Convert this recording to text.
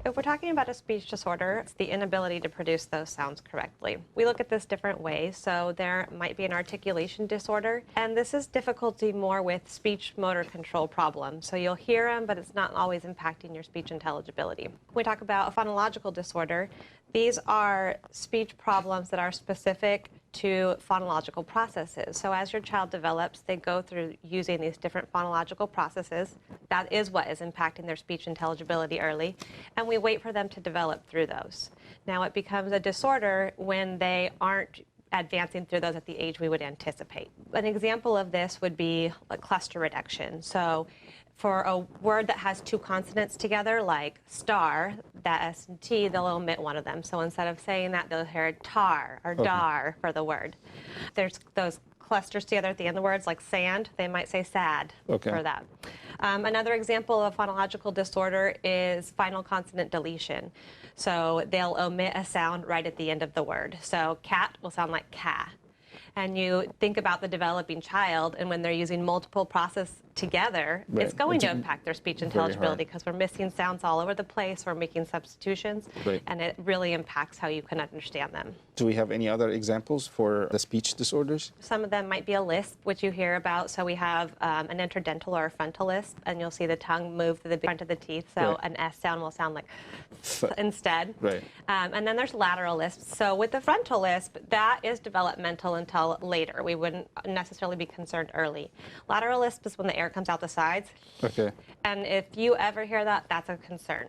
If we're talking about a speech disorder, it's the inability to produce those sounds correctly. We look at this different ways. So there might be an articulation disorder, and this is difficulty more with speech motor control problems. So you'll hear them, but it's not always impacting your speech intelligibility. We talk about a phonological disorder. These are speech problems that are specific to phonological processes. So as your child develops, they go through using these different phonological processes. That is what is impacting their speech intelligibility early, and we wait for them to develop through those. Now it becomes a disorder when they aren't advancing through those at the age we would anticipate. An example of this would be a cluster reduction. So for a word that has two consonants together, like star, that S and T, they'll omit one of them. So instead of saying that, they'll hear tar or dar for the word. There's those clusters together at the end of the words, like sand, they might say sad for that. Another example of phonological disorder is final consonant deletion. So they'll omit a sound right at the end of the word. So cat will sound like ca. And you think about the developing child, and when they're using multiple processes together, it's going to impact their speech intelligibility because we're missing sounds all over the place, we're making substitutions, and it really impacts how you can understand them. Do we have any other examples for the speech disorders? Some of them might be a lisp, which you hear about. So we have an interdental or a frontal lisp, and you'll see the tongue move to the front of the teeth, so an S sound will sound like instead. And then there's lateral lisps. So with the frontal lisp, that is developmental until later. We wouldn't necessarily be concerned early. Lateral lisp is when the air comes out the sides. And if you ever hear that, that's a concern.